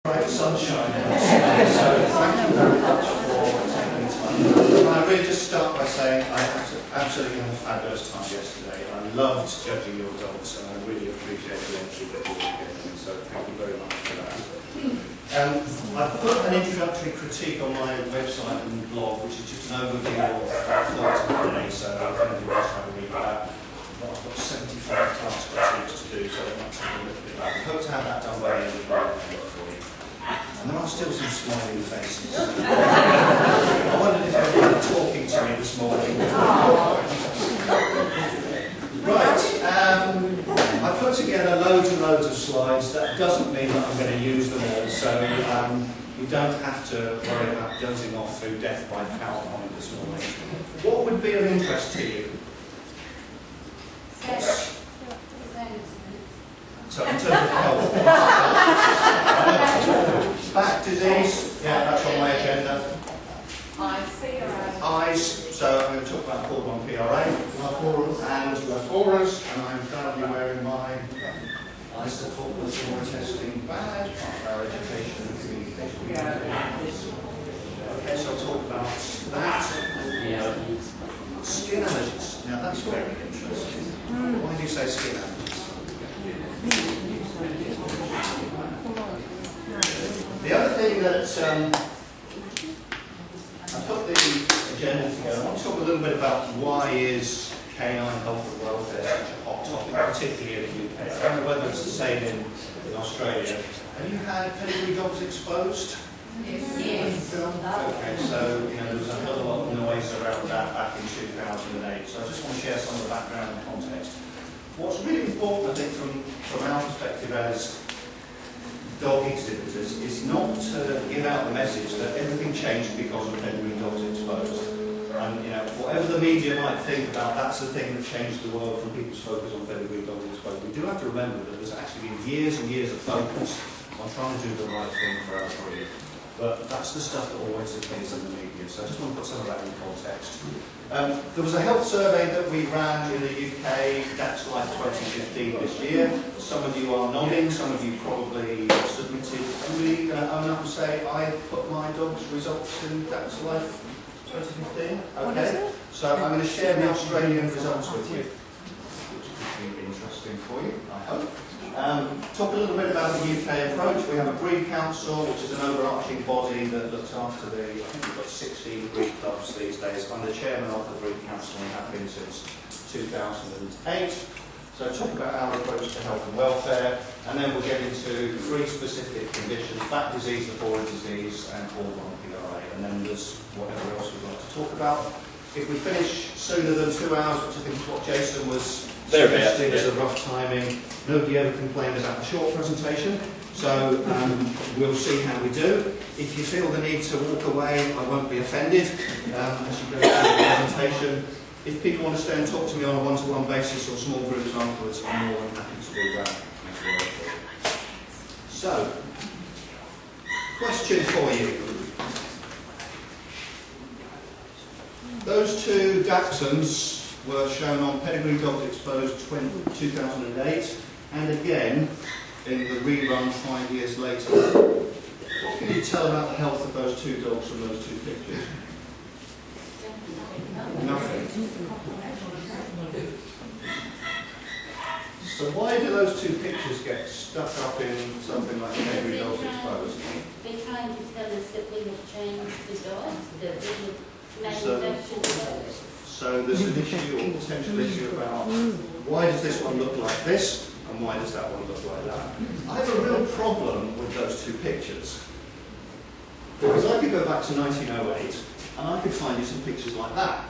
Bright sunshine outside, so thank you very much for taking the time. I really just start by saying I absolutely had a fabulous time yesterday. I loved judging your dogs and I really appreciate the entry that you were giving, so thank you very much for that. I put an introductory critique on my website and blog, which is just an overview of thoughts of the day, so I think you just have a read of that. But I've got 75 task critiques to do, so I might take a little bit of that. I hope to have that done by the end of the day for you. And there are still some smiling faces. I wondered if everyone was talking to me this morning. Right, I put together loads and loads of slides. That doesn't mean that I'm going to use them all, so you don't have to worry about dozing off through death by PowerPoint this morning. What would be of interest to you? So in terms of health, back disease, yeah, that's on my agenda. Eyes, so I'm going to talk about Cordon PRA, and Laforas, and I'm proudly wearing my isophoral testing badge, part of our education and communication. Okay, so I'll talk about that. Skin allergies. Now that's very interesting. Why do you say skin allergies? The other thing that I put the agenda together, I want to talk a little bit about why is canine health and welfare such a hot topic, particularly in the UK. I don't know whether it's the same in Australia. Have you had pedigree dogs exposed? Yes. Okay, so there was a whole lot of noise around that back in 2008. So I just want to share some of the background and context. What's really important, I think, from our perspective as dog exhibitors, is not to give out the message that everything changed because of pedigree dogs exposed. And whatever the media might think about, that's the thing that changed the world from people's focus on pedigree dogs exposed. We do have to remember that there's actually been years and years of focus on trying to do the right thing for our breed. But that's the stuff that always appears in the media, so I just want to put some of that in context. There was a health survey that we ran in the UK, that's like 2015 this year. Some of you are nodding, some of you probably submitted. Can we own up and say, I put my dog's results in That's Life 2015? Okay, so I'm going to share the Australian results with you, which could be interesting for you, I hope. Talk a little bit about the UK approach. We have a breed council, which is an overarching body that looks after I think we've got 16 breed clubs these days. I'm the chairman of the breed council and have been since 2008. So talk about our approach to health and welfare, and then we'll get into 3 specific conditions: back disease, Laforas disease, and Cordon PRA. And then there's whatever else we'd like to talk about. If we finish sooner than 2 hours, which I think is what Jason was suggesting as a rough timing, nobody ever complained about the short presentation, so we'll see how we do. If you feel the need to walk away, I won't be offended as you go through the presentation. If people want to stay and talk to me on a one-to-one basis or small groups afterwards, I'm more than happy to do that as well. So, question for you. Those 2 Dachshunds were shown on Pedigree Dogs Exposed 2008, and again in the rerun 5 years later. What can you tell about the health of those 2 dogs from those 2 pictures? Nothing. So why do those 2 pictures get stuck up in something like Pedigree Dogs Exposed? They're trying to tell us that we have changed the dogs, that we have manufactured the dogs. So there's an issue or potential issue about why does this one look like this and why does that one look like that. I have a real problem with those 2 pictures, because I could go back to 1908 and I could find you some pictures like that,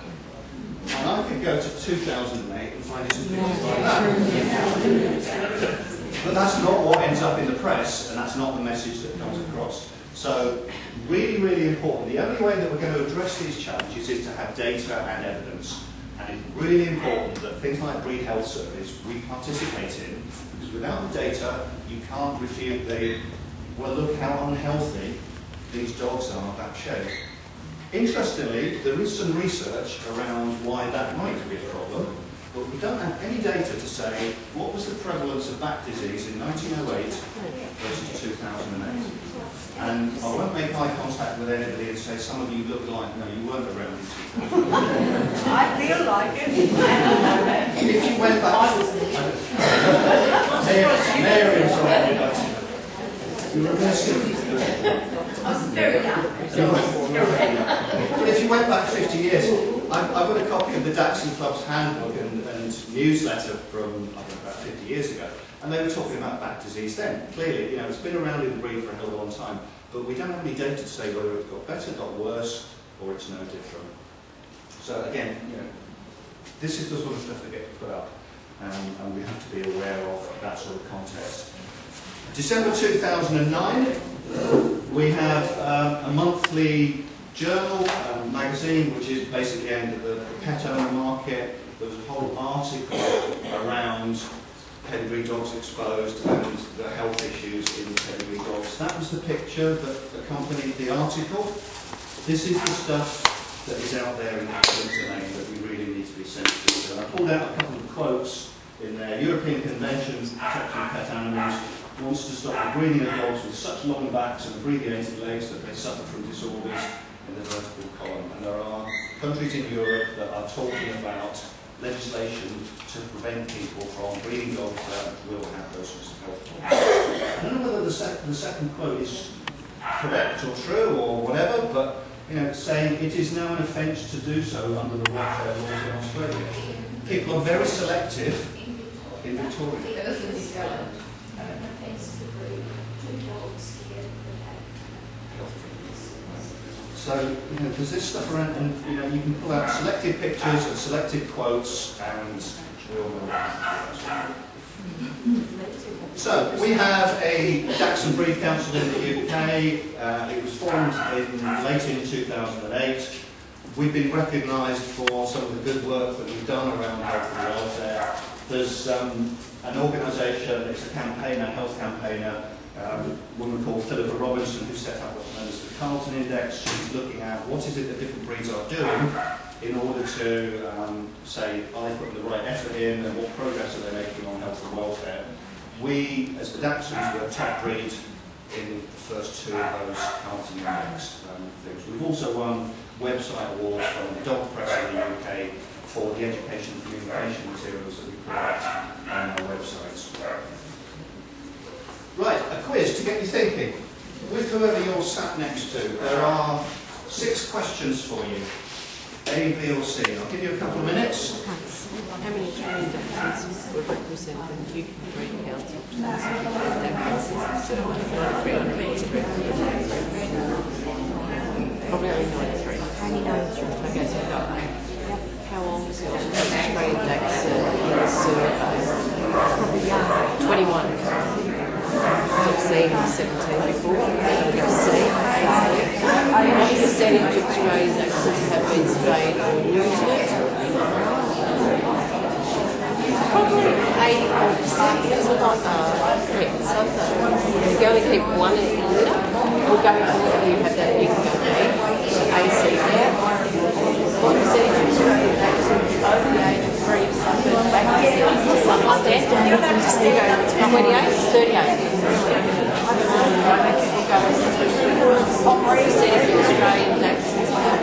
and I could go to 2008 and find you some pictures like that. But that's not what ends up in the press, and that's not the message that comes across. So really, really important. The only way that we're going to address these challenges is to have data and evidence. And it's really important that things like breed health surveys we participate in, because without the data, you can't refute well, look how unhealthy these dogs are of that shape. Interestingly, there is some research around why that might be a problem, but we don't have any data to say what was the prevalence of back disease in 1908 versus 2008. with anybody and say, some of you look like, no, you weren't around in 2000. I feel like it. If you went back... Mary was around with us. You were I was very young. But if you went back 50 years, I've got a copy of the Daxon Club's handbook and newsletter from, I think, about 50 years ago. And they were talking about back disease then. Clearly, you know, it's been around in the breed for a hell of a long time, but we don't have any data to say whether it's got better, got worse, or it's no different. So again, you know, this is the sort of stuff that gets put up, and we have to be aware of that sort of context. December 2009, we have a monthly journal, magazine, which is basically aimed at the pet owner market. There was a whole article around pedigree dogs exposed and the health issues in pedigree dogs. That was the picture that accompanied the article. This is the stuff that is out there in the public domain that we really need to be sensitive to. And I pulled out a couple of quotes in there. European Convention Protecting Pet Animals wants to stop the breeding of dogs with such long backs and abbreviated legs that they suffer from disorders in the vertebral column. And there are countries in Europe that are talking about legislation to prevent people from breeding dogs that will have those sorts of health problems. I don't know whether the second quote is correct or true or whatever, but you know, saying it is now an offence to do so under the welfare laws in Australia. People are very selective in Victoria. So, you know, there's this stuff around, and you know, you can pull out selected pictures and selected quotes, and we'll know that. So, we have a Dachshund Breed Council in the UK. It was formed late in 2008. We've been recognised for some of the good work that we've done around health and welfare. There's an organisation, it's a campaigner, health campaigner, a woman called Philippa Robinson, who set up what's known as the Carlton Index. She's looking at what is it that different breeds are doing in order to say, are they putting the right effort in and what progress are they making on health and welfare. We, as the Dachshunds, were top breed in the first two of those Carlton Index things. We've also won website awards from the dog press in the UK for the education and communication materials that we put out on our websites. Right, a quiz to get you thinking. With whoever you're sat next to, there are 6 questions for you. A, B or C. I'll give you a couple of minutes. How many trained dachshunds would represent the UK Breed Council? Probably only 93. Only 93. Okay, so how long was the Australian dachshund in the survey? Probably young. 21. I've seen 17 before. C. What percentage of Australian dachshunds have been spayed or neutered? Probably 80%. That's what I thought. Yeah, so you can only keep one in the litter. We'll go for you have that, you can go A, C, yeah. What percentage of Australian dachshunds over the age of 3 suffered back disease to some extent? You go 28, 38. What percentage of Australian dachshunds have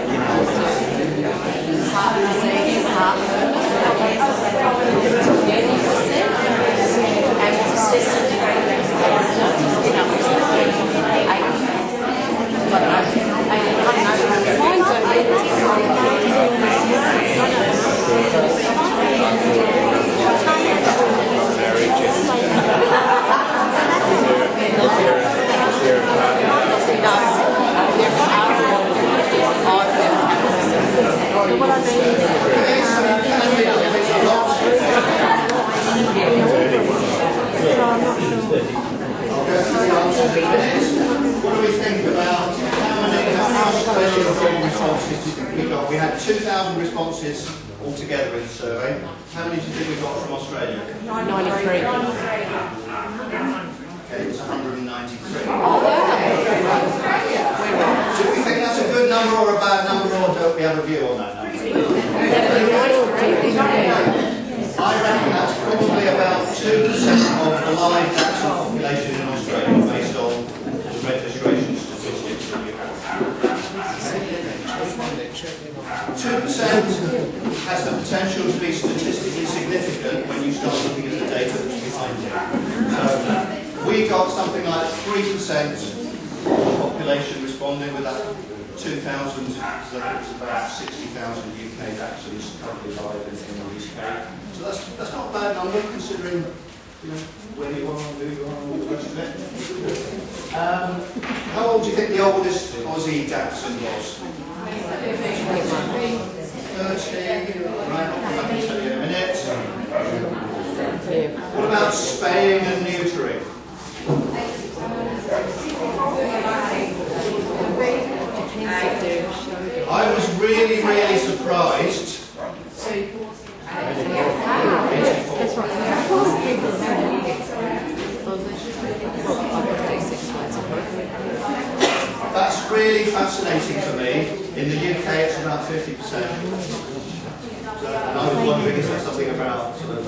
heart disease, heartburn? 20%. And what percentage of Australian dachshunds have 80. What do we think about how many responses we got? We had 2,000 responses altogether in the survey. How many do you think we got from Australia? 93. Okay, it was 193. Do we think that's a good number or a bad number, or don't we have a view on that number? I reckon that's probably about 2% of the live dachshund population in Australia based on the registration statistics that you have. has the potential to be statistically significant when you start looking at the data that's behind it. So we got something like 3% of the population responding with that 2,000, so it's about 60,000 UK dachshunds currently live in the UK. So that's not a bad number considering where you are, who you are, all the rest of it. How old do you think the oldest Aussie dachshund was? 30, right, I'll tell you in a minute. What about spaying and neutering? I was really, really surprised. That's right. That's really fascinating for me. In the UK, it's about 50%. And I was wondering, is there something about sort of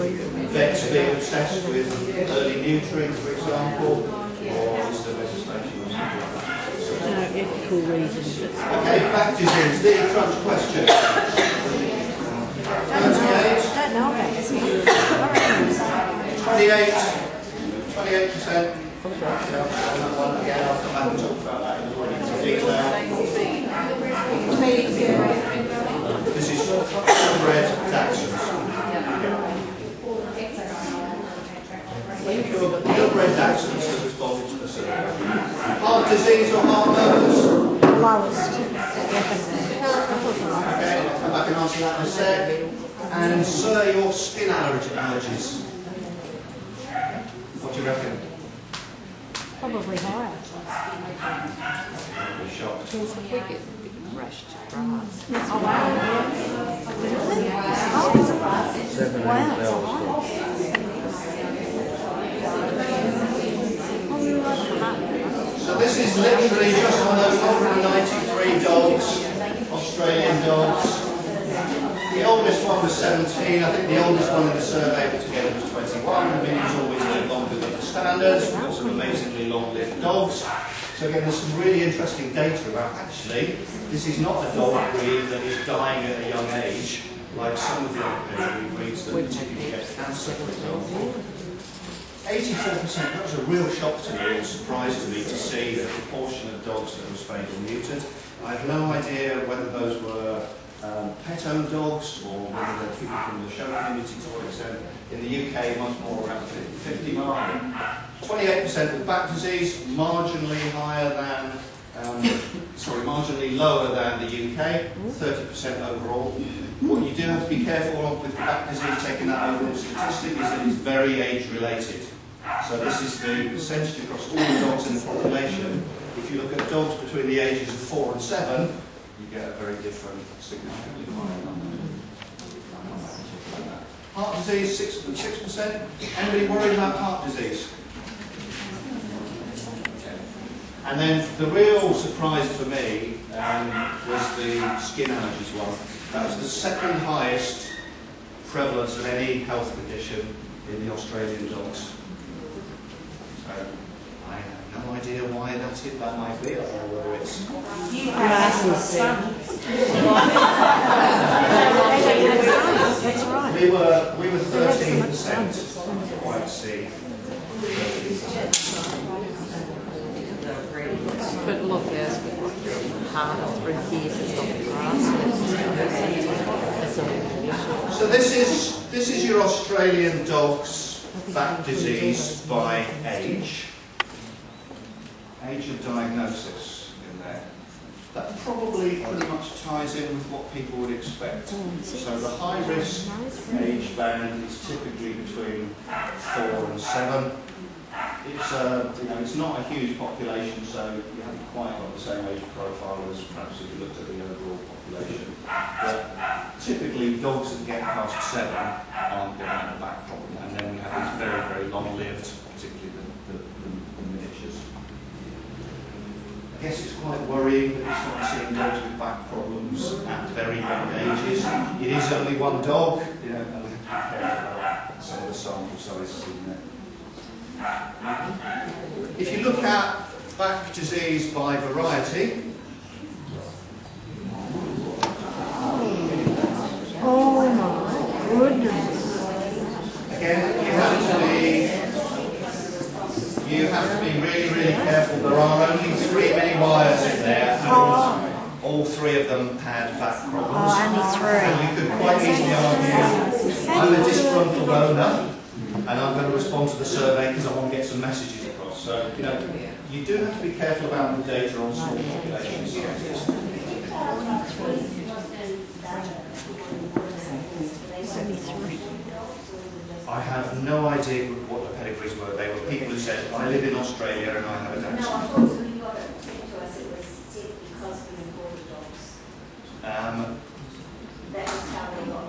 vets being obsessed with early neutering, for example, or is there legislation or something like that? Ethical reasons. Okay, back to disease. The crunch question. 28. 28%. Again, I'll come back and talk about that in more detail. This is purebred dachshunds. Purebred dachshunds have responded to the survey. Heart disease or heart murmurs? Lowest. Okay, I'll come back and answer that in a sec. And sir, your skin allergies. What do you reckon? Probably higher. I'll be shocked. We get rushed grass. Oh, wow. So this is literally just on those 193 dogs, Australian dogs. The oldest one was 17. I think the oldest one in the survey altogether was 21. I mean, he's always lived longer than the standards. We've got some amazingly long-lived dogs. So again, there's some really interesting data about actually, this is not a dog breed that is dying at a young age, like some of the other breeds that particularly get cancer, for example. 84%, that was a real shock to me, or surprise to me, to see the proportion of dogs that were spayed or neutered. I have no idea whether those were pet-owned dogs or whether they're people from the show community to what extent. In the UK, much more around the 50 mark. 28% with back disease, marginally higher than, marginally lower than the UK, 30% overall. What you do have to be careful of with back disease, taking that overall statistic, is that it's very age-related. So this is the percentage across all the dogs in the population. If you look at dogs between the ages of 4 and 7, you get a very different, significantly higher number. Heart disease, 6%. Anybody worried about heart disease? And then the real surprise for me was the skin allergies one. That was the second highest prevalence of any health condition in the Australian dogs. So I have no idea why that might be, or whether it's Glasses. That's right. we were 13%, quite C. But look, there's hard 3 years, it's not grass. That's not a condition. So this is your Australian dog's back disease by age. Age of diagnosis in there. That probably pretty much ties in with what people would expect. So the high risk age band is typically between 4 and 7. It's not a huge population, so you haven't quite got the same age profile as perhaps if you looked at the overall population. But typically, dogs that get past 7 aren't going to have a back problem, and then we have these very, very long-lived, particularly the miniatures. I guess it's quite worrying that we start seeing dogs with back problems at very young ages. It is only one dog, and we have to be careful about some of the sample sizes in there. If you look at back disease by variety, only 3 mini wires in there, and all 3 of them had back problems. only 3. And you could quite easily argue, I'm a disgruntled owner, and I'm going to respond to the survey because I want to get some messages across. So, you know, you do have to be careful about the data on small populations. I have no idea what the pedigrees were. They were people who said, I live in Australia and I have a Down syndrome. No, I thought when you got it to us, it was sick because we imported dogs. That was how we got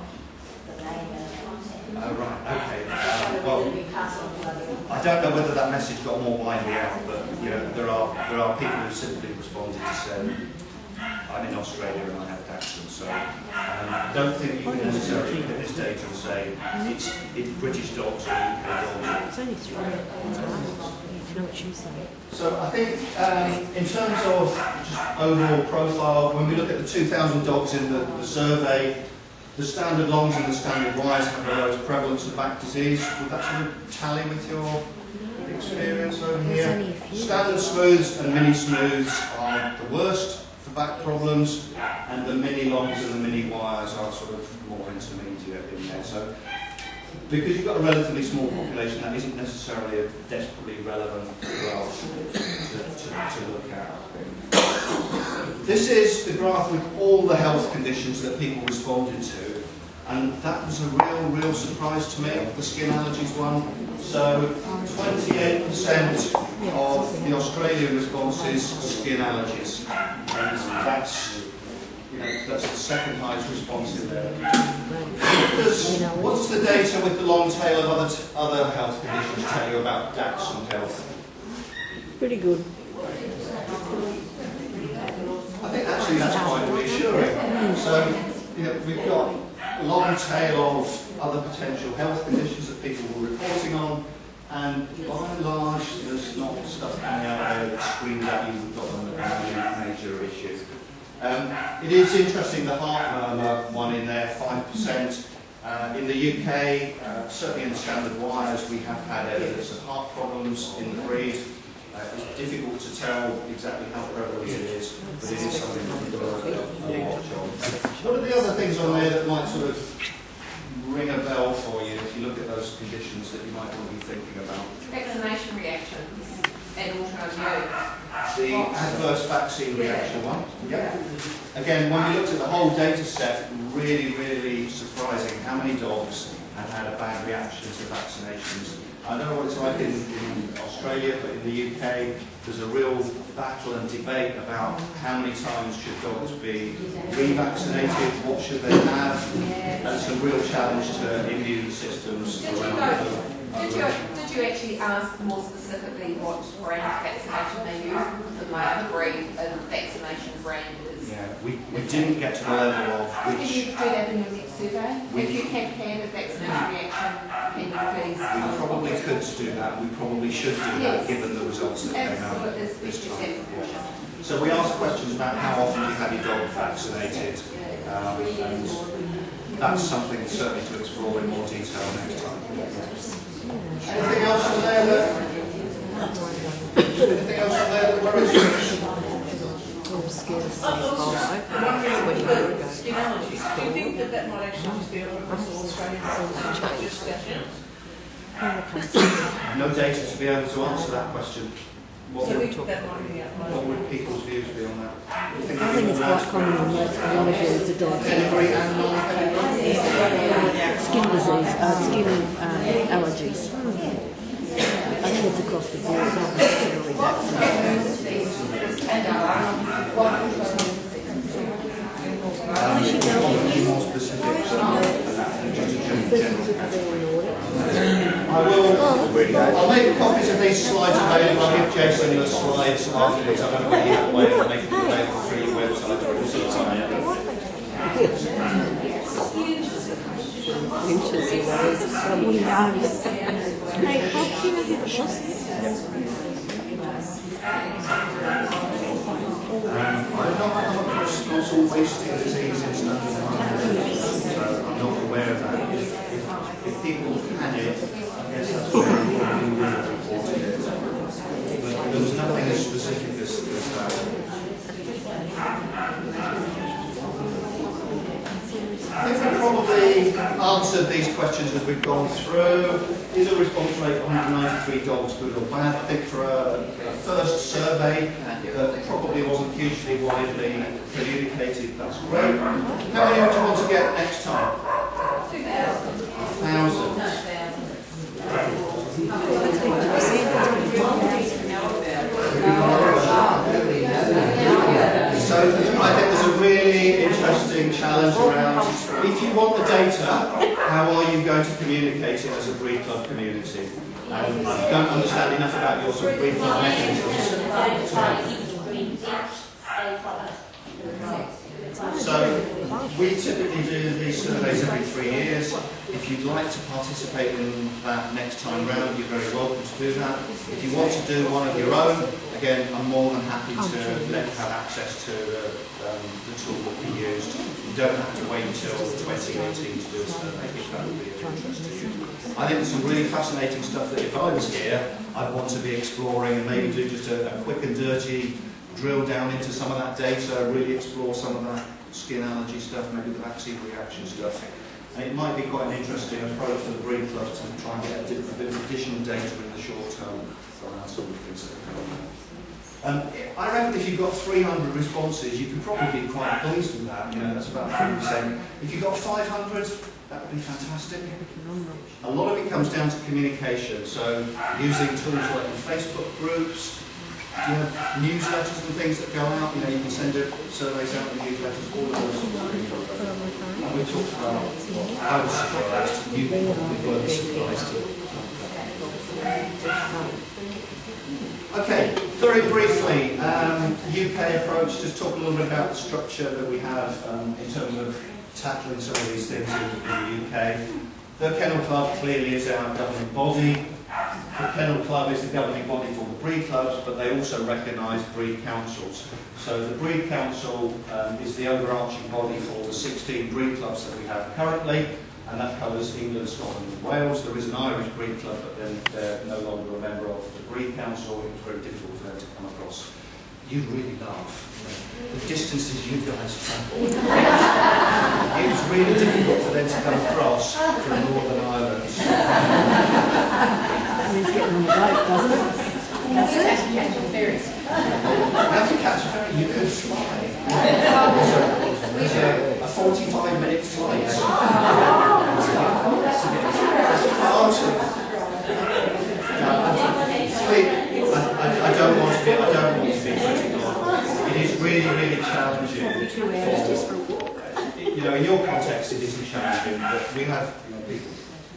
the name and the contact. Oh, right, okay. So Well, it would be passed on to other people. I don't know whether that message got more widely out, but you know, there are people who simply responded to say, I'm in Australia and I have Down syndrome. So I don't think you can necessarily look at this data and say it's British dogs or UK dogs. It's only 3. I know what you say. So I think in terms of just overall profile, when we look at the 2,000 dogs in the survey, the standard longs and the standard wires have the lowest prevalence of back disease. Would that sort of tally with your experience over There's only here? a few. Standard smooths and mini smooths are the worst for back problems, and the mini longs and the mini wires are sort of more intermediate in there. So because you've got a relatively small population, that isn't necessarily a desperately relevant graph to look at. This is the graph with all the health conditions that people responded to, and that was a real surprise to me, the skin allergies one. So 28% of the Australian responses skin allergies, and that's the second highest response in there. What's the data with the long tail of other health conditions tell you about DAX and health? Pretty good. I think actually that's quite reassuring. So, we've got a long tail of other potential health conditions that people were reporting on, and by and large, there's not stuff coming out there that screams at you, we've got a major issue. It is interesting, the heart murmur one in there, 5%. In the UK, certainly in the standard wires, we have had evidence of heart problems in the breed. It's difficult to tell exactly how prevalent it is, but it is something that we've got to watch on. What are the other things on there that might sort of ring a bell for you if you look at those conditions that you might want to be thinking about? Vaccination reactions and autoimmune. The adverse vaccine reaction one. Yep. Again, when we looked at the whole data set, really surprising how many dogs have had a bad reaction to vaccinations. I don't know what it's like in Australia, but in the UK, there's a real battle and debate about how many times should dogs be revaccinated, what should they have, and it's a real challenge to immune systems around the world. Did you actually ask more specifically what brand of vaccination they use? The like breed and vaccination brand is. Yeah, we didn't get to the level of Can which. you do that in your next survey? If you have had a vaccination reaction, can you please? We probably could do that. We probably should do that, Yes. given the results that came out Absolutely, this especially time. examination. So we asked questions about how often you have your dog vaccinated, and that's something certainly to explore in more detail next time. Anything else on there that worries you? Skin allergies. Do you think that might actually just be a universal Australian discussion? No data to be able to answer that question. What So we would, took that might be what would people's views be on that? I think it's quite common in most communities to dogs. Pedigree and non-pedigree? Skin disease, skin allergies. I think it's across the board, not necessarily vaccinated. More specific. I'll make copies of these slides available. I'll give Jason the slides afterwards. I'm going to be that way and make them available through your website. Hey, how cute is it? I'm not all wasting disease in standard wires, so I'm not aware of that. If people had it, I guess that's where we would have reported it. But there was nothing as specific as hopefully answered these questions as we've gone through. Is a response rate of 193 dogs good or bad? I think for a first survey that probably wasn't hugely widely communicated, that's great. How many would you want to get next time? 1,000. So I think there's a really interesting challenge around, if you want the data, how are you going to communicate it as a breed club community? And I don't understand enough about your sort of breed club mechanisms. So we typically do these surveys every 3 years. If you'd like to participate in that next time round, you're very welcome to do that. If you want to do one of your own, again, I'm more than happy to let you have access to the tool that we used. You don't have to wait until 2018 to do a survey if that would be of interest to you. I think there's some really fascinating stuff that if I was here, I'd want to be exploring and maybe do just a quick and dirty drill down into some of that data, really explore some of that skin allergy stuff, maybe the vaccine reaction stuff. And it might be quite an interesting approach for the breed club to try and get a bit of additional data in the short term around some of the things that are going on. I reckon if you've got 300 responses, you can probably be quite pleased with that. You know, that's about 3%. If you've got 500, that would be fantastic. A lot of it comes down to communication. So using tools like Facebook groups, you have newsletters and things that go out. You know, you can send surveys out in newsletters, all of those sorts of things. And we talked about what I was surprised, you probably weren't surprised to. Okay, very briefly, UK approach, just talk a little bit about the structure that we have in terms of tackling some of these things in the UK. The Kennel Club clearly is our governing body. The Kennel Club is the governing body for the breed clubs, but they also recognise breed councils. So the breed council is the overarching body for the 16 breed clubs that we have currently, and that covers England, Scotland and Wales. There is an Irish breed club, but then they're no longer a member of the breed council. It was very difficult for them to come across. You'd really laugh. The distances you guys travel. It was really difficult for them to come across from Northern Ireland. That means getting on the boat, doesn't it? That's it. Catch a ferry. How to catch a ferry? You could fly. There's a 45-minute flight. It's far too. I don't want to be critical. It is really, really challenging. You know, in your context, it isn't challenging, but we have people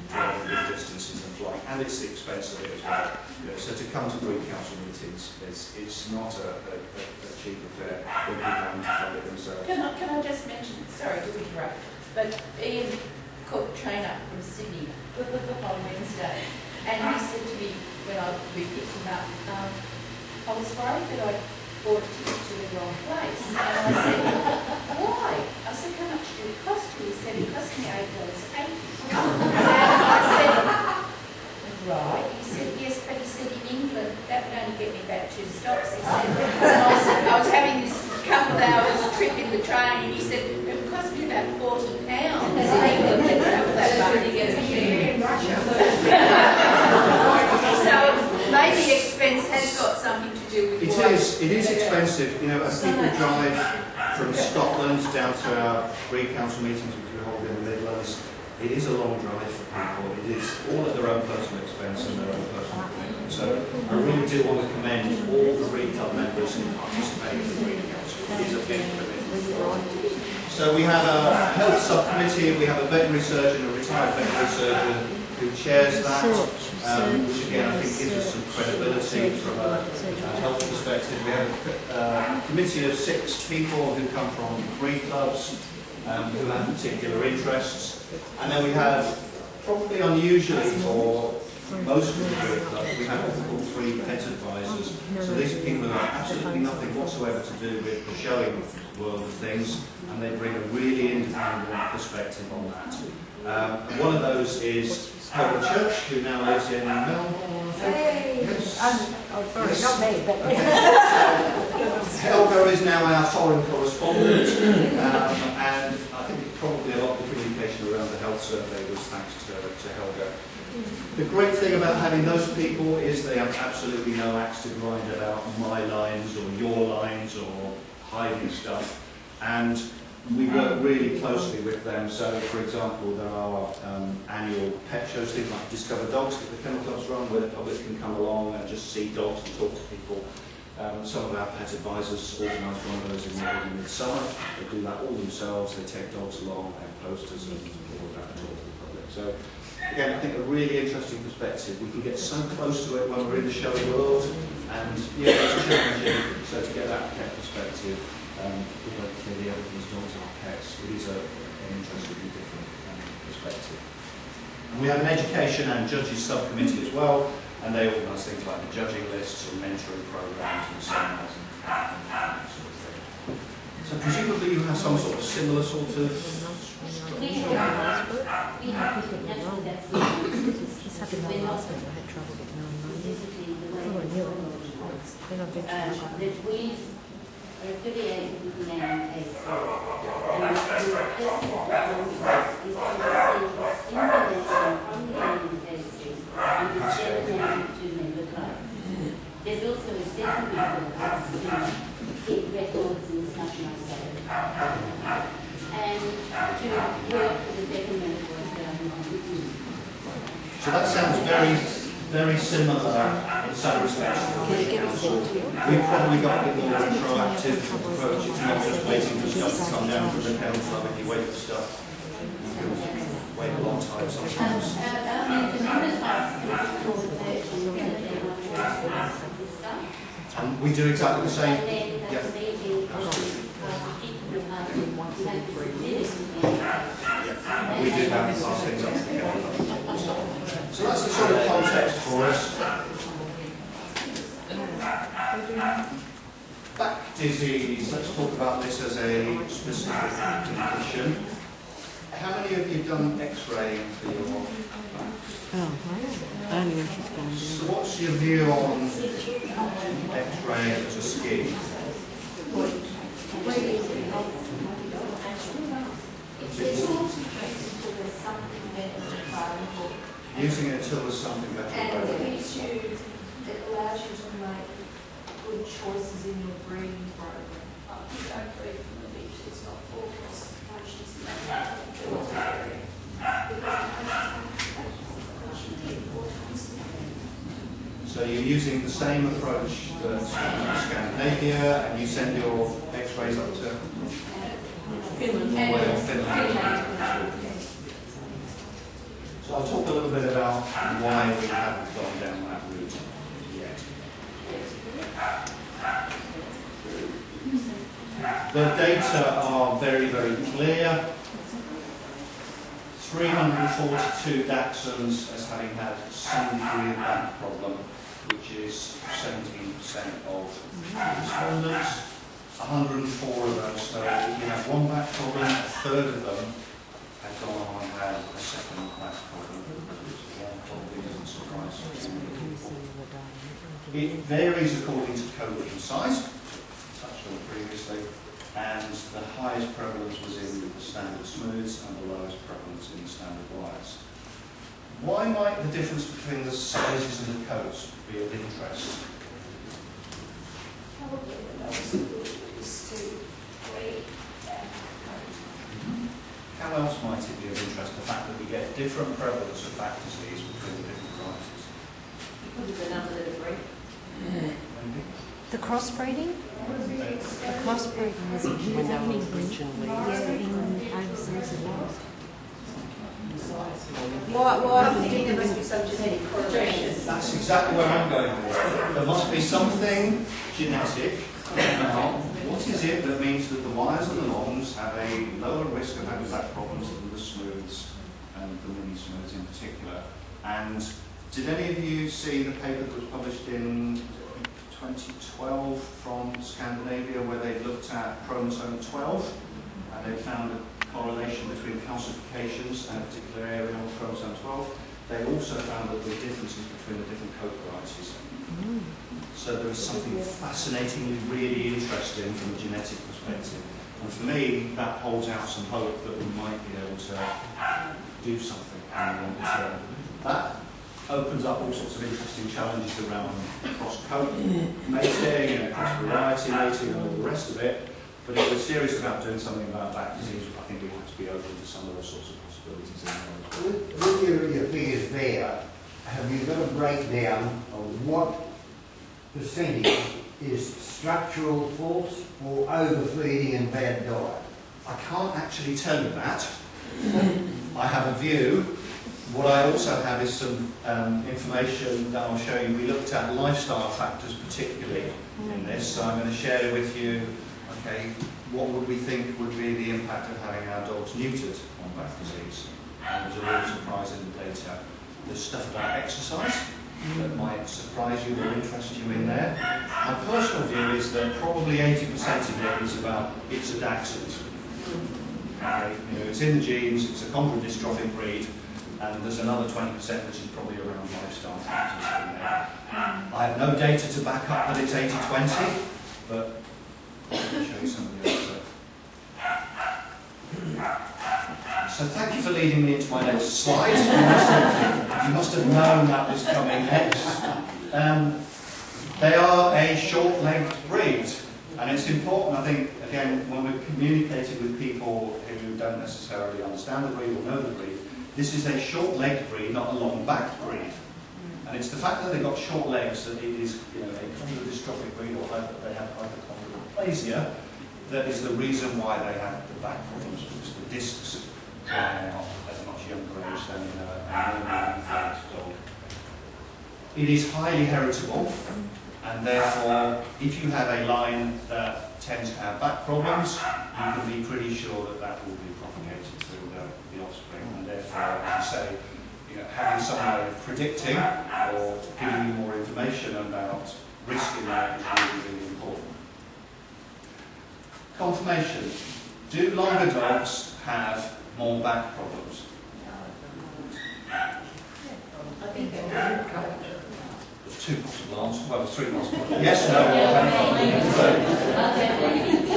driving big distances and flying, and it's the expense of it as well. You know, so to come to breed council meetings, it's not a cheap affair when people having to fund it themselves. Can I just mention, sorry to interrupt, but Ian Cook trained up from Sydney on Wednesday, and he said to me when we picked him up, I was worried that I bought a ticket to the wrong place. And I said, why? I said, how much did it cost you? He said, it cost me $8.80. And I said, right. He said, yes, but he said, in England, that would only get me about 2 stops. He said, I was having this couple of hours trip in the train, and he said, it would cost me about £40. In England, they travel that much to get here in Russia. So maybe expense has got something to do with it is expensive. You know, as people drive from Scotland down to our breed council meetings, which we hold in the Midlands, it is a long drive for people. It is all at their own personal expense and their own personal commitment. So I really do want to commend all the breed club members who participate in the breed council. It is a big commitment. So we have a health subcommittee, we have a veterinary surgeon, a retired veterinary surgeon who chairs that, which again I think gives us some credibility from a health perspective. We have a committee of 6 people who come from breed clubs, who have particular interests. And then we have, probably unusually for most of the breed club, we have what we call 3 pet advisors. So these are people who have absolutely nothing whatsoever to do with the showing world of things, and they bring a really independent perspective on that. And one of those is Helga Church, who now lives in Melbourne. Hey! Yes. Sorry, Yes. not me, but... Helga is now our foreign correspondent, and I think probably a lot of the communication around the survey was thanks to Helga. The great thing about having those people is they have absolutely no axe to grind about my lines or your lines or hiding stuff, and we work really closely with them. So, for example, there are annual pet shows, things like Discover Dogs that the kennel clubs run, where the public can come along and just see dogs and talk to people. Some of our pet advisors organise one of those in midsummer. They do that all themselves. They take dogs along, they have posters and all of that and talk to the public. So, again, I think a really interesting perspective. We can get so close to it when we're in the show world, and yeah, it's challenging. So to get that pet perspective, although clearly everybody's dogs are pets, it is an interestingly different perspective. And we have an education and judges subcommittee as well, and they organise things like the judging lists or mentoring programs and seminars and that sort of thing. So presumably you have some sort of similar sort of We have actually that's the This happened we're not last week. I had trouble getting online. physically the way Oh, I knew it. Then I eventually got that we are affiliated with NAM as and the purpose of the conference is to receive information from the organization and to share them to member clubs. There's also a secondary purpose to keep records and stuff like that. And to work with the betterment of what's going on with you. So that sounds very similar in some respects to the council. We've probably got a bit more of a proactive approach. It's not just waiting for stuff to come down from the kennel club. If you wait for stuff, you can wait a long time sometimes. The members ask for the purchase and they want to ask this stuff. And we do exactly the same. And then Yeah. the meeting of the people who have to submit it. We do have to pass things up to the kennel club. So that's the sort of context for us. Back disease, let's talk about this as a specific condition. How many of you have done x-raying for your back? Oh, only when she's gone So down. what's your view on x-ray as a scheme? Using it until there's something better. And it gives you, it allows you to make good choices in your breeding program. You don't breed from the beach, it's not for classifications. So you're using the same approach that Scandinavia, and you send your x-rays up to Finland. So I'll talk a little bit about why we haven't gone down that route yet. The data are very clear. 342 Dachshunds as having had some degree of back problem, which is 17% of respondents. 104 of those, so if you have one back problem, a third of them had gone on and had a second back problem, which again probably doesn't surprise people. It varies according to coat and size, touched on previously, and the highest prevalence was in the standard smooths and the lowest prevalence in the standard wires. Why might the difference between the sizes of the coats be of interest? Probably the lowest is to breed and coat. How else might it be of interest, the fact that we get different prevalence of back disease between the different varieties? Because of the number that are bred. Maybe? The crossbreeding? The crossbreeding was happening in overseas as well. Why do you think there must be some genetic correlation? That's exactly where I'm going with it. There must be something genetic. Now, what is it that means that the wires and the longs have a lower risk of having back problems than the smooths, and the mini smooths in particular? And did any of you see the paper that was published in 2012 from Scandinavia, where they looked at chromosome 12, and they found a correlation between calcifications and a particular area on chromosome 12. They also found that there were differences between the different coat varieties. So there is something fascinatingly really interesting from a genetic perspective And for me, that holds out some hope that we might be able to do something in the longer term. That opens up all sorts of interesting challenges around cross-coat mating and cross-variety mating and all the rest of it. But if we're serious about doing something about back disease, I think we have to be open to some of those sorts of possibilities in there. With your figures there, have you got a breakdown of what percentage is structural force or overfeeding and bad diet? I can't actually tell you that. I have a view. What I also have is some information that I'll show you. We looked at lifestyle factors particularly in this, so I'm going to share with you, okay, what would we think would be the impact of having our dogs neutered on back disease. And there's a real surprise in the data. There's stuff about exercise that might surprise you or interest you in there. My personal view is that probably 80% of it is about it's a dachshund. Okay, you know, it's in the genes, it's a chondrodystrophic breed, and there's another 20% which is probably around lifestyle factors in there. I have no data to back up that it's 80-20, but I'll show you some of the other stuff. So thank you for leading me into my next slide. You must have known that was coming next. They are a short-legged breed, and it's important, I think, again, when we're communicating with people who don't necessarily understand the breed or know the breed, this is a short-legged breed, not a long-backed breed. And it's the fact that they've got short legs that it is, you know, a chondrodystrophic breed, or they have hypochondroplasia, that is the reason why they have the back problems, because the discs dry out at a much younger age than in a normal dog. It is highly heritable, and therefore, if you have a line that tends to have back problems, you can be pretty sure that that will be propagated through the offspring, and therefore, as you say, you know, having some way of predicting or giving you more information about risk in that is really, really important. Confirmation. Do longer dogs have more back problems? I think There's two possible answers. Well, there's three possible answers. Yes, no,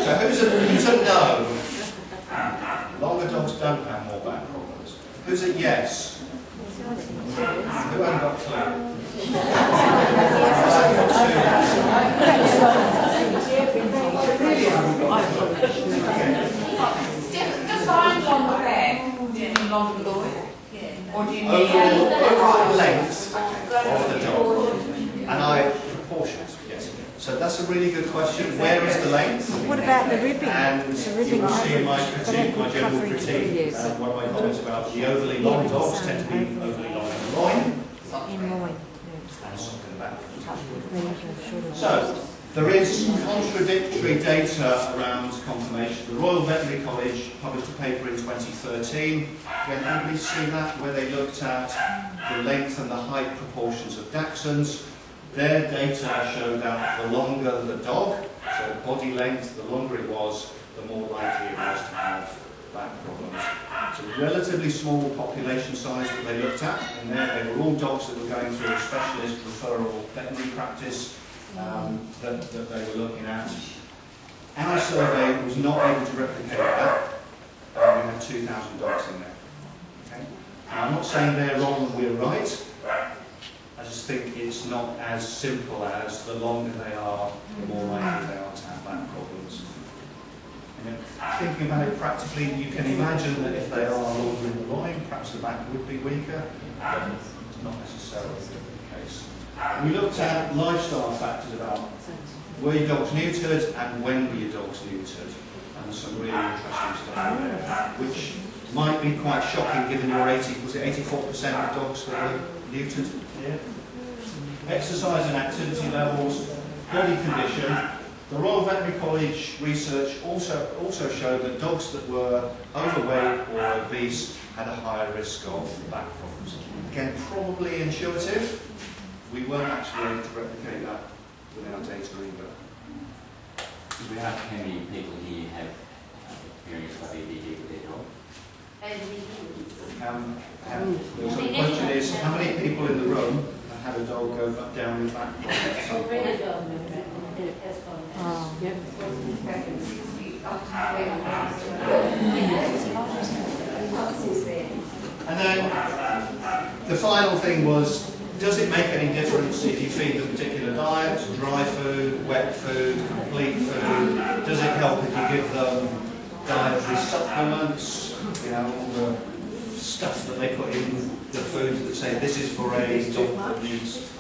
so who's a no? Longer dogs don't have more back problems. Who's a yes? Who hasn't got a clue? Just find longer back. Do you need longer loin? Or do you need overall length of the dog? And proportions, yes. So that's a really good question. Where is the length? What about the ribbing? And The ribbing you will see in my critique, my general covering critique, one of my comments about the overly long dogs tend to be overly long in the loin. in loin. And something back. Yeah. So, there is contradictory data around confirmation. The Royal Veterinary College published a paper in 2013. Again, anybody seen that, where they looked at the length and the height proportions of dachshunds? Their data showed that the longer the dog, so body length, the longer it was, the more likely it was to have back problems. It's a relatively small population size that they looked at, and they were all dogs that were going through a specialist referral veterinary practice that they were looking at. Our survey was not able to replicate that. We had 2,000 dogs in there. Okay? Now, I'm not saying they're wrong and we're right. I just think it's not as simple as the longer they are, the more likely they are to have back problems. You know, thinking about it practically, you can imagine that if they are longer in the loin, perhaps the back would be weaker, but it's not necessarily the case. We looked at lifestyle factors about were your dogs neutered and when were your dogs neutered, and there's some really interesting stuff in there, which might be quite shocking given your 84% of dogs that were neutered here. Exercise and activity levels, body condition. The Royal Veterinary College research also showed that dogs that were overweight or obese had a higher risk of back problems. Again, probably intuitive. We weren't actually able to replicate that with our data either. Do we have how many people here have experienced IBD with their dog? So the question is, how many people in the room have had a dog go down with back problems? And then the final thing was, does it make any difference if you feed them particular diets, dry food, wet food, complete food? Does it help if you give them dietary supplements, you know, all the stuff that they put in the food that say this is for a dog that needs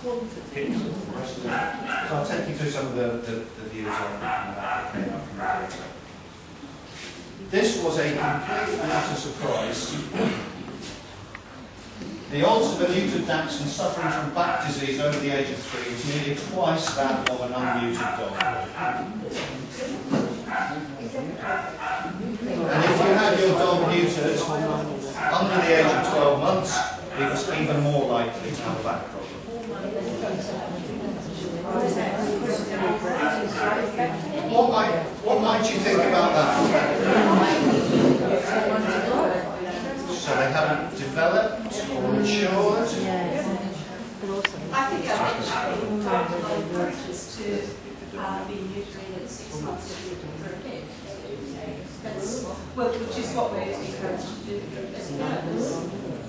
kittens and all the rest of it. So I'll take you through some of the views on that that came up from the data. This was a complete and utter surprise. The odds of a neutered dachshund suffering from back disease over the age of 3 is nearly twice that of an unneutered dog. And if you had your dog neutered under the age of 12 months, it was even more likely to have a back problem. What might you think about that? So they haven't developed or matured? I think our recommended approach is to be neutering at 6 months for a pet. Which is what we're encouraged to do.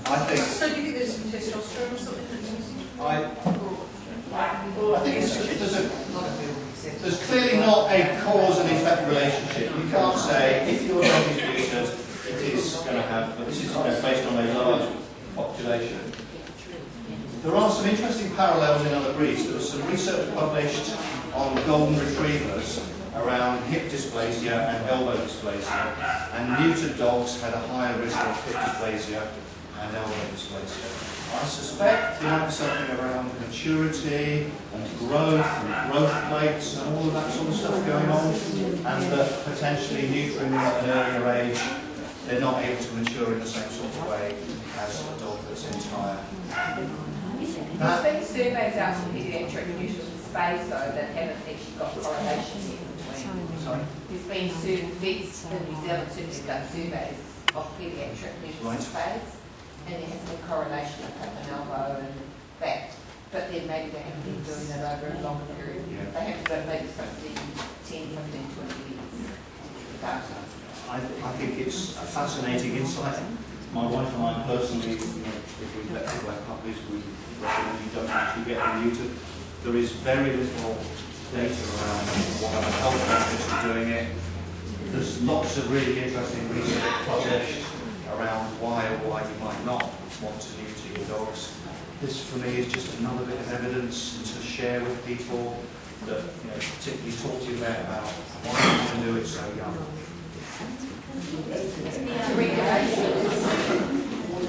I think. So do you think there's some testosterone or something that's missing? I think there's clearly not a cause and effect relationship. You can't say if your dog is neutered, it is going to have, but this is based on a large population. There are some interesting parallels in other breeds. There was some research published on golden retrievers around hip dysplasia and elbow dysplasia, and neutered dogs had a higher risk of hip dysplasia and elbow dysplasia. I suspect there might be something around maturity and growth plates and all of that sort of stuff going on, and that potentially neutering them at an earlier age, they're not able to mature in the same sort of way as a dog that's entire. There's been surveys out from paediatric neuters in space though that haven't actually got correlations in between. Sorry? There's been certain vets in New Zealand certainly done surveys of paediatric neuters in space, and there has been correlation of hip and elbow and back, but then maybe they haven't been doing it over a longer period. Yeah. They have to go maybe 10, 15, 20 years. I think it's a fascinating insight. My wife and I personally, if we let people have puppies, we recommend you don't actually get them neutered. There is very little data around what other health benefits of doing it. There's lots of really interesting research published around why or why you might not want to neuter your dogs. This for me is just another bit of evidence to share with people that, particularly talk to you about why you can do it so young.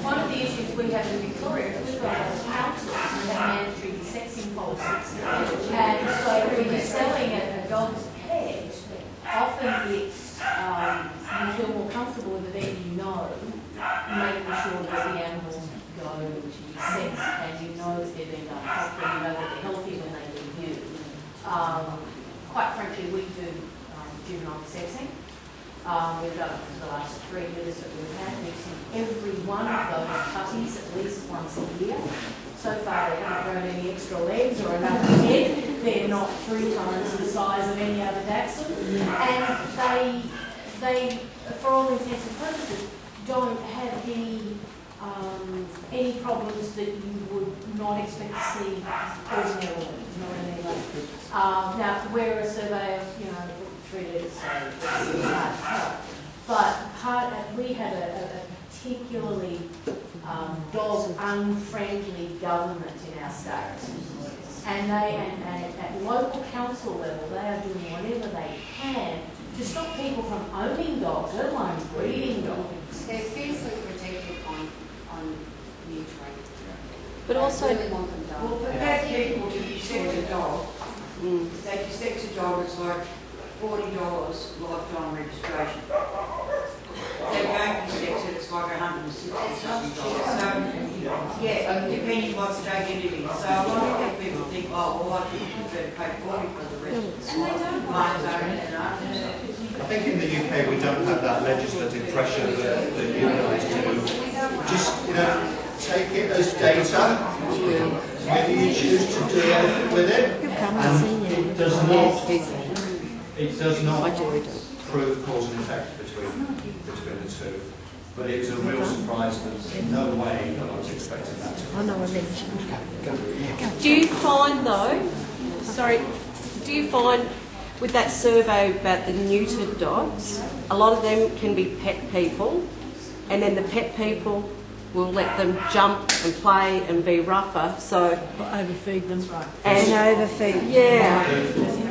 One of the issues we have in Victoria is we've got a council that have mandatory sexing policies. And so when you're selling a dog's pet, often it's, you feel more comfortable with the vet making sure that the animals go to be sexed and you know that they're being done properly, you know that they're healthy when they leave you. Quite frankly, we do juvenile sexing. We've done it for the last 3 years that we've had. We've seen every one of those puppies at least once a year. So far they haven't grown any extra legs or another head. They're not 3 times the size of any other dachshund. And they, for all intents and purposes, don't have any problems that you would not expect to see ordinarily. You know what I mean? Like, now, where a survey of, 3 litres, so it's hard to tell. But we had a particularly dog-unfriendly government in our state. And at local council level, they are doing whatever they can to stop people from owning dogs, let alone breeding dogs. They're fiercely protected on neutering. But also, They really want them done. Well, for bad people to dissect a dog, they dissect a dog, it's like $40 lifetime registration. They don't dissect it, it's like $160. So, yeah, depending what state you live in. So a lot of people think, oh, well, I prefer to pay $40 for the rest of the life. I think in the UK we don't have that legislative pressure that you guys do. Just, take it as data. Maybe you choose to do anything with it. And it does not It does not I do. prove cause and effect between the two, but it was a real surprise that in no way that I was expecting that to. I know I mentioned. Do you find though, do you find with that survey about the neutered dogs, a lot of them can be pet people, and then the pet people will let them jump and play and be rougher, so... Overfeed them. And overfeed. Yeah.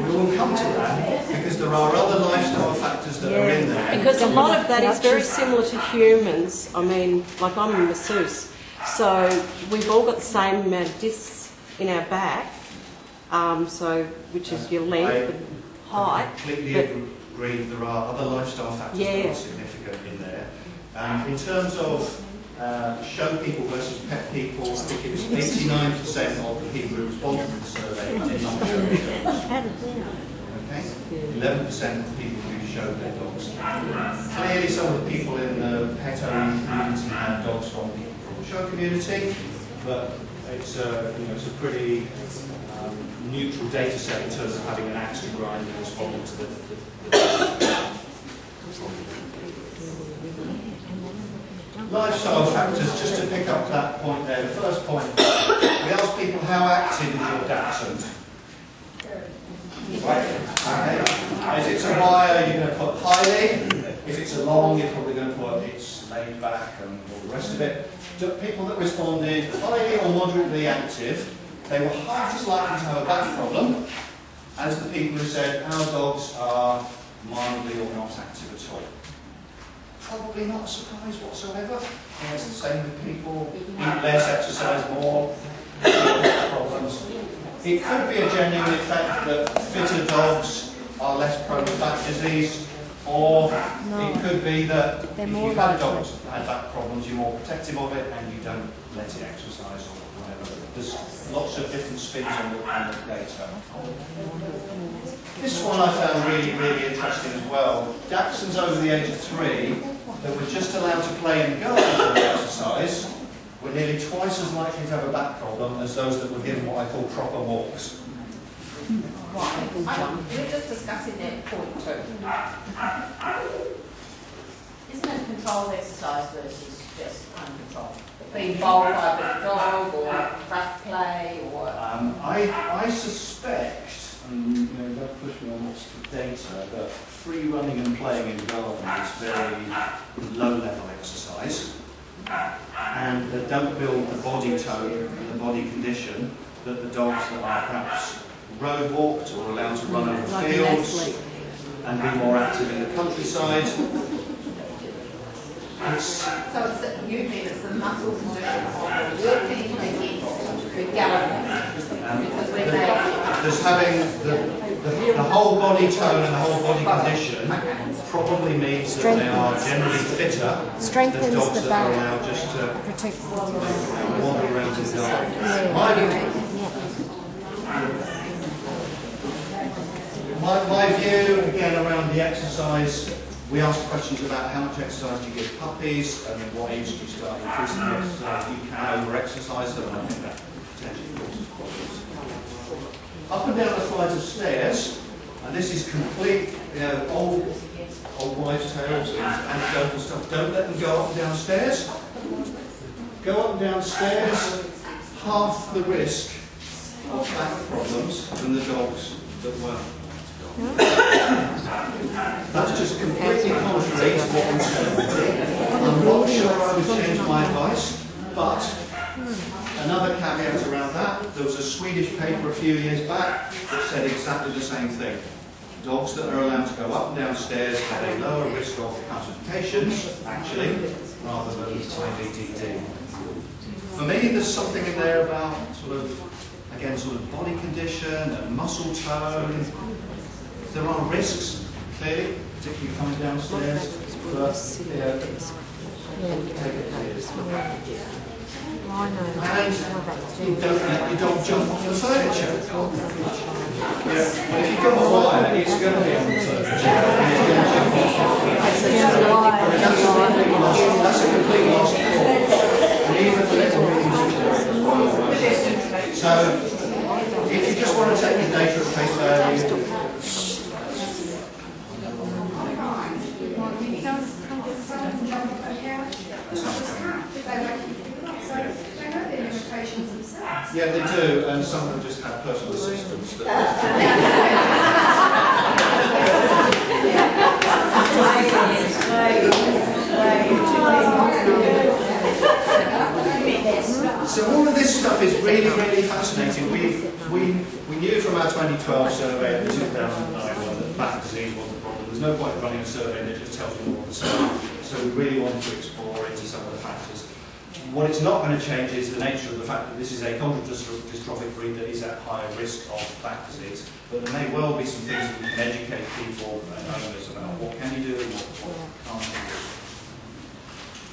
We will come to that because there are other lifestyle factors that are in there. Because a lot of that is very similar to humans. I mean, like I'm a masseuse, so we've all got the same amount of discs in our back, which is your length and height. I completely agree. There are other lifestyle factors that are significant in there. In terms of show people versus pet people, I think it was 89% of the people who responded to the survey did not show their dogs. Okay? 11% of the people who showed their dogs. Clearly some of the people in the pet owning community had dogs from the show community, but it's a pretty neutral data set in terms of having an axe to grind and responding to the lifestyle factors. Just to pick up that point there, the first point, we asked people how active is your dachshund? Right. Okay. If it's a wire, you're going to put highly. If it's a long, you're probably going to put it's laid back and all the rest of it. People that responded highly or moderately active, they were half as likely to have a back problem as the people who said our dogs are mildly or not active at all. Probably not a surprise whatsoever. It's the same with people who eat less, exercise more, problems. It could be a genuine effect that fitter dogs are less prone to back disease, or it could be that if you've had dogs that had back problems, you're more protective of it and you don't let it exercise or whatever. There's lots of different spins on the data. This one I found really, really interesting as well. Dachshunds over the age of 3 that were just allowed to play in the garden for exercise were nearly twice as likely to have a back problem as those that were given what I call proper walks. Right. We're just discussing that point too. Isn't it controlled exercise versus just uncontrolled? Being bowled by the dog or rough play or... I suspect, and don't push me on what's the data, that free running and playing in the garden is very low level exercise, and that don't build the body tone and the body condition that the dogs that are perhaps road walked or allowed to run over fields and be more active in the countryside. So usually it's the muscles and working against the galloping. Because when there's having the whole body tone and the whole body condition probably means that they are generally fitter than dogs that are allowed just to wander around in the garden. My view, again, around the exercise, we asked questions about how much exercise do you give puppies, and then what age do you start increasing the exercise. You can over-exercise them, and I think that potentially causes problems. Up and down the flights of stairs, and this is complete, old wives' tales and anecdotal stuff. Don't let them go up and down stairs. Go up and down stairs, half the risk of back problems than the dogs that were. That's just completely contrary to what we said. I'm not sure I would change my advice, but another caveat around that, there was a Swedish paper a few years back that said exactly the same thing. Dogs that are allowed to go up and down stairs have a lower risk of calcifications, actually, rather than IVDD. For me, there's something in there about sort of body condition and muscle tone. There are risks, clearly, particularly coming downstairs, but take it seriously. And don't let your dog jump off the furniture. Yeah, but if you got a wire, it's going to be on the furniture. That's a complete lost cause. And even the little reasons. So, if you just want to take the data at face value, Yeah, they do, and some of them just have personal assistants. So all of this stuff is really, really fascinating. We knew from our 2012 survey and the 2009 one that back disease wasn't a problem. There's no point in running a survey that just tells you all the stuff. So we really wanted to explore into some of the factors. What it's not going to change is the nature of the fact that this is a chondrodystrophic breed that is at higher risk of back disease. But there may well be some things that we can educate people and owners about. What can you do and what can't you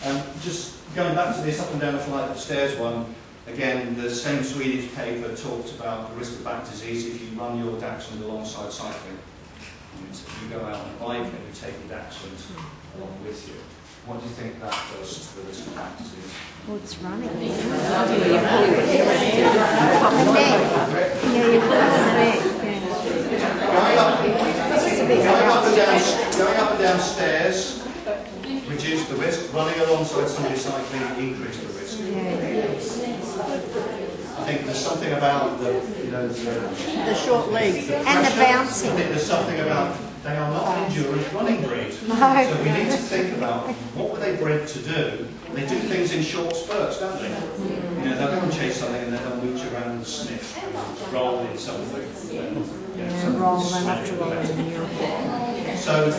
do? Just going back to this up and down the flight of stairs one, again, the same Swedish paper talks about the risk of back disease if you run your dachshund alongside cycling. If you go out on a bike and you take your dachshund along with you. What do you think that does to the risk of back disease? Well, it's running. Yeah, you put it on the neck. Going up and down stairs reduce the risk. Running alongside somebody cycling increase the risk. I think there's something about The short legs and the bouncing. I think there's something about they are not an endurance running breed. No. So we need to think about what were they bred to do. They do things in short spurts, don't they? They'll go and chase something and then they'll mooch around and sniff and roll in something. Roll them up to roll in So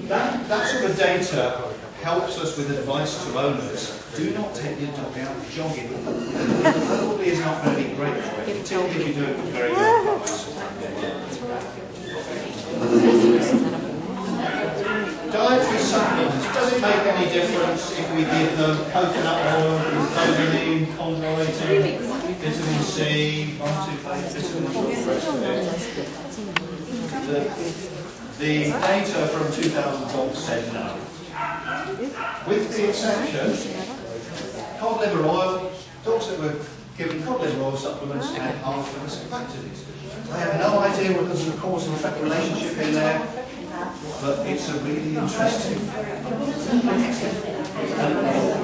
that sort of data helps us with advice to owners. Do not take your dog out jogging. It probably is not going to be great for it, particularly if you do it with very young puppies. Dietary supplements. Does it make any difference if we give them coconut oil, glucosamine, chondroitin, vitamin C, vitamin The data from 2012 said no. With the exception, cod liver oil, dogs that were given cod liver oil supplements had half the risk of back disease. I have no idea whether there's a cause and effect relationship in there, but it's a really interesting.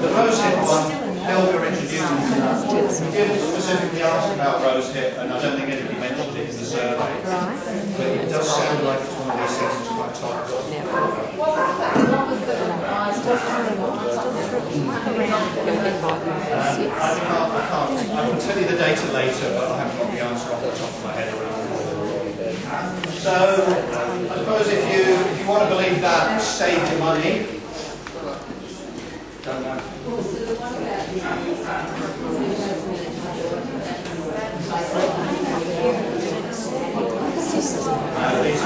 The rosehip one, Helga introduced. We didn't specifically ask about rosehip, and I don't think anybody mentioned it in the survey. But it does sound like it's one of these things that's quite topical. I can tell you the data later, but I haven't got the answer off the top of my head around it. So, I suppose if you want to believe that, save your money. Don't know. This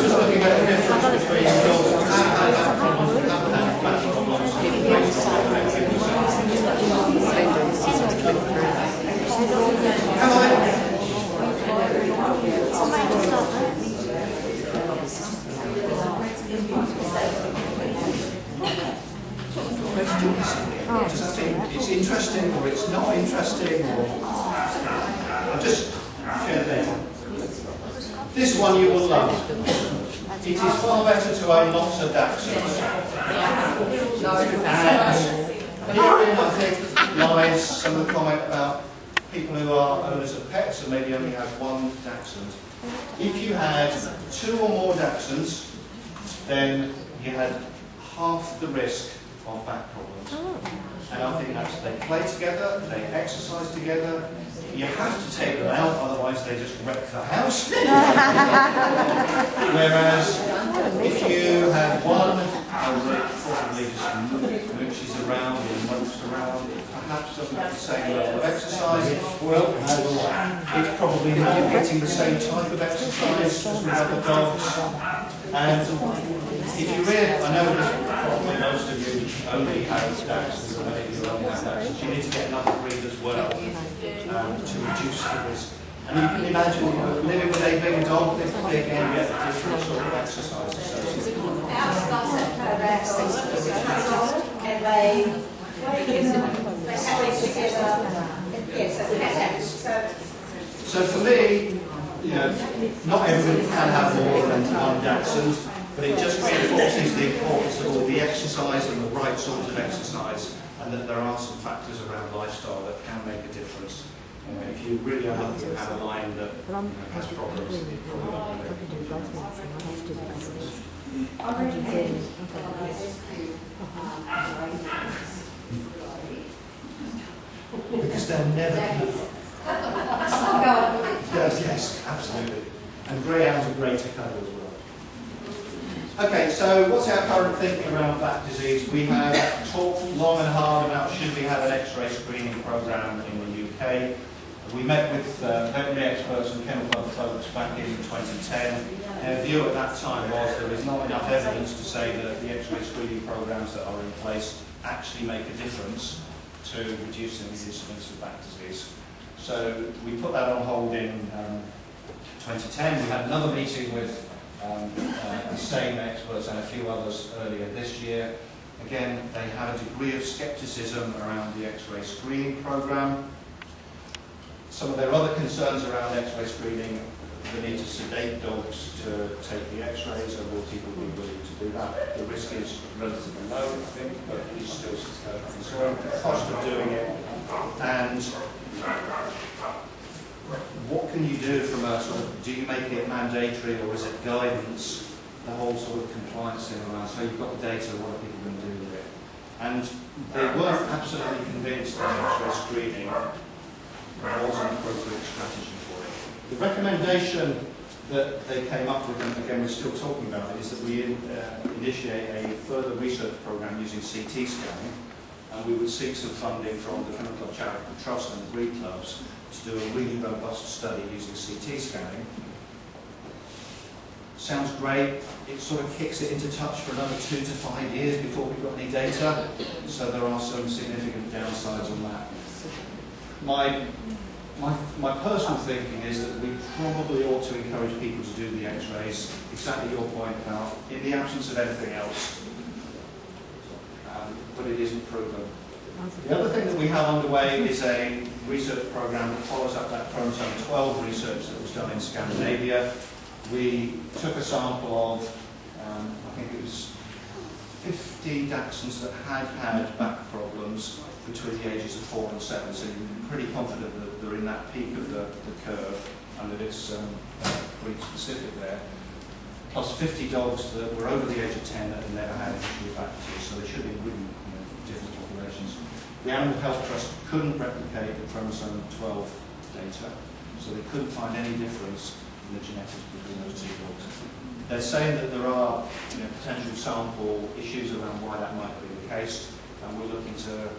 was looking at the difference between dogs who have problems and haven't had back problems based on their activity. Just think it's interesting or it's not interesting, or I'll just share the data. This one you will love. It is far better to own lots of dachshunds. And herein, I think, lies some of the comment about people who are owners of pets and maybe only have one dachshund. If you had 2 or more dachshunds, then you had half the risk of back problems. And I think that's, they play together, they exercise together. You have to take them out, otherwise they just wreck the house. Whereas if you had one that probably just mooches around and mopes around, it perhaps doesn't have the same level of exercise. Well, it's probably not getting the same type of exercise as with other dogs. And if you really, I know that probably most of you only have dachshunds, and maybe you only have dachshunds, you need to get another breed as well to reduce the risk. And you can imagine living with a bigger dog, they probably again get a different sort of exercise associated. And they have together. So for me, not everybody can have more than one dachshund, but it just reinforces the importance of all the exercise and the right sort of exercise. I and that there are some factors around lifestyle that can make a difference. If you really are looking to have a line that has problems, it's probably not going to make a difference. Because they're never yes, absolutely. And greyhounds are great to cuddle as well. Okay, so what's our current thinking around back disease? We have talked long and hard about should we have an X-ray screening programme in the UK. We met with veterinary experts and kennel club folks back in 2010. Our view at that time was there is not enough evidence to say that the X-ray screening programmes that are in place actually make a difference to reducing the incidence of back disease. So we put that on hold in 2010. We had another meeting with the same experts and a few others earlier this year. Again, they had a degree of scepticism around the X-ray screening programme. Some of their other concerns around X-ray screening, the need to sedate dogs to take the X-rays, and will people be willing to do that? The risk is relatively low, I think, but it's still a concern. The cost of doing it, and what can you do from a sort of, do you make it mandatory or is it guidance? The whole sort of compliance thing around, so you've got the data, what are people going to do with it? And they weren't absolutely convinced that X-ray screening was an appropriate strategy for it. The recommendation that they came up with, and again we're still talking about it, is that we initiate a further research programme using CT scanning, and we would seek some funding from the Kennel Club Charitable Trust and the breed clubs to do a really robust study using CT scanning. Sounds great. It sort of kicks it into touch for another 2 to 5 years before we've got any data, so there are some significant downsides on that. My personal thinking is that we probably ought to encourage people to do the X-rays, exactly your point about, in the absence of anything else, but it isn't proven. The other thing that we have underway is a research programme that follows up that chromosome 12 research that was done in Scandinavia. We took a sample of, I think it was 50 Dachshunds that had had back problems between the ages of 4 and 7, so you're pretty confident that they're in that peak of the curve and that it's breed specific there. Plus 50 dogs that were over the age of 10 that had never had an issue with back disease, so they should be really different populations. The Animal Health Trust couldn't replicate the chromosome 12 data, so they couldn't find any difference in the genetics between those two dogs. They're saying that there are potential sample issues around why that might be the case, and we're looking to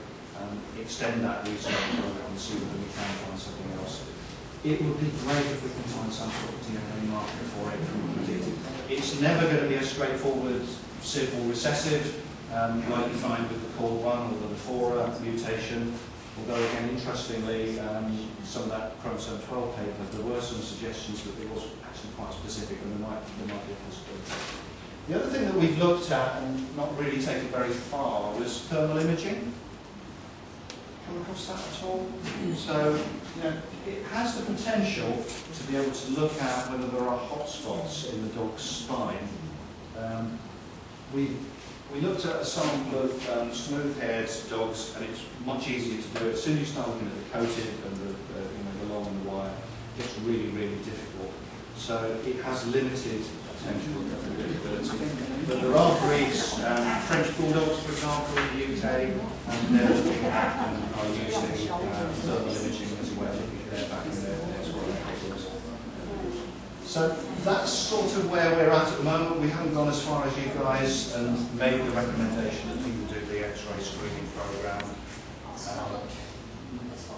extend that research program and see whether we can find something else. It would be great if we can find some sort of DNA marker for it. It's never going to be a straightforward, simple recessive, like you find with the COR1 or the Lafora mutation. Although again, interestingly, some of that chromosome 12 paper, there were some suggestions that it was actually quite specific, and there might be a possibility. The other thing that we've looked at and not really taken very far was thermal imaging. Come across that at all? So, it has the potential to be able to look at whether there are hotspots in the dog's spine. We looked at a sample of smooth-haired dogs, and it's much easier to do it. As soon as you start looking at the coated and the long and the wire, it's really, really difficult. So it has limited potential ability. But there are breeds, French Bulldogs, for example, in the UK, and they're looking at and are using thermal imaging as well, looking at their back and their swallowing problems. So that's sort of where we're at the moment. We haven't gone as far as you guys and made the recommendation that people do the X-ray screening programme.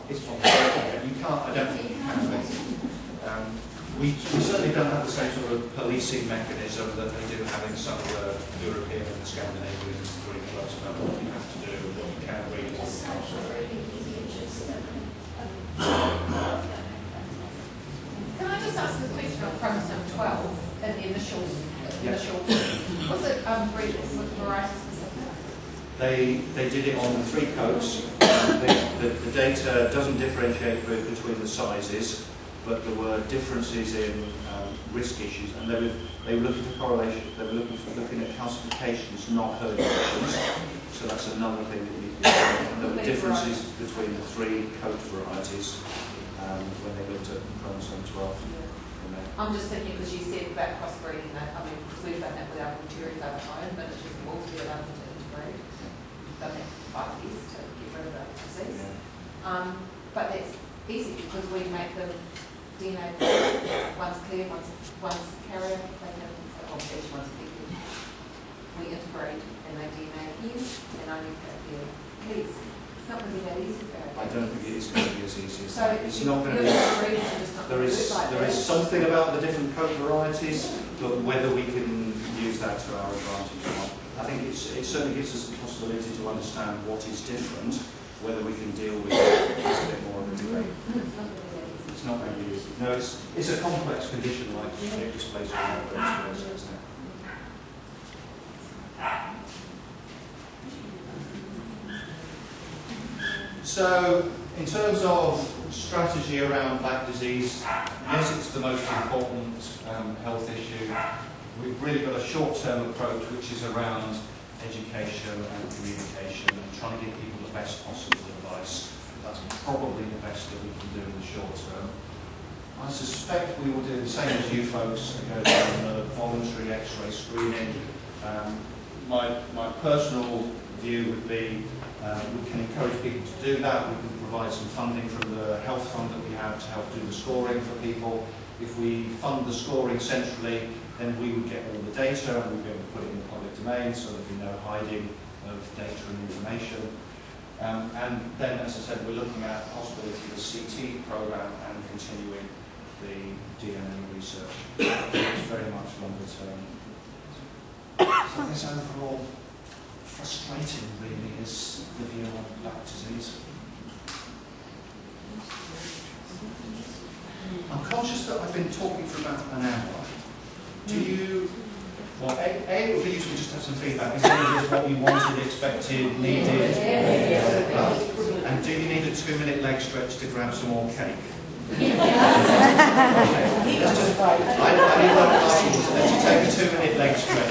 It's possible. You can't, I don't think you can. We certainly don't have the same sort of policing mechanism that they do have in some of the European and Scandinavian breed clubs about what you have to do and what you can read. Can I just ask a question on chromosome 12 and the initial was it breed variety specific? They did it on 3 coats. The data doesn't differentiate between the sizes, but there were differences in risk issues, and they were looking for correlation. They were looking at calcifications, not herd impressions. So that's another thing that we need to do. And there were differences between the 3 coat varieties when they looked at chromosome 12. I'm just thinking, because you said about crossbreeding, that, I mean, because we've done that with our Vulturians over time, but it's just more to be allowed to interbreed. Done that for 5 years to get rid of that disease. Yeah. But that's easy because we make them DNA, one's clear, one's carrier, they can, well, each one's affected. We interbreed and they DNA in and only put their keys. It's not going to be that easy for our I don't think it is going to be as easy as so that. It's not going to be. There is something about the different coat varieties, but whether we can use that to our advantage or not. I think it certainly gives us the possibility to understand what is different. Whether we can deal with it is a bit more of a debate. It's not going to be easy. No, it's a complex condition like dysplasia and isn't it? So, in terms of strategy around back disease, yes, it's the most important health issue. We've really got a short-term approach which is around education and communication and trying to give people the best possible advice. That's probably the best that we can do in the short term. I suspect we will do the same as you folks and go down a voluntary X-ray screening. My personal view would be we can encourage people to do that. We can provide some funding from the health fund that we have to help do the scoring for people. If we fund the scoring centrally, then we would get all the data and we'd be able to put it in the public domain so there'd be no hiding of data and information. And then, as I said, we're looking at the possibility of a CT program and continuing the DNA research. It's very much longer term. So this overall frustrating really is the view on back disease. I'm conscious that I've been talking for about an hour. Do you, well, it would be useful just to have some feedback. Is this what you wanted, expected, needed? And do you need a 2-minute leg stretch to grab some more cake? Okay. I need one of you to take a 2-minute leg stretch.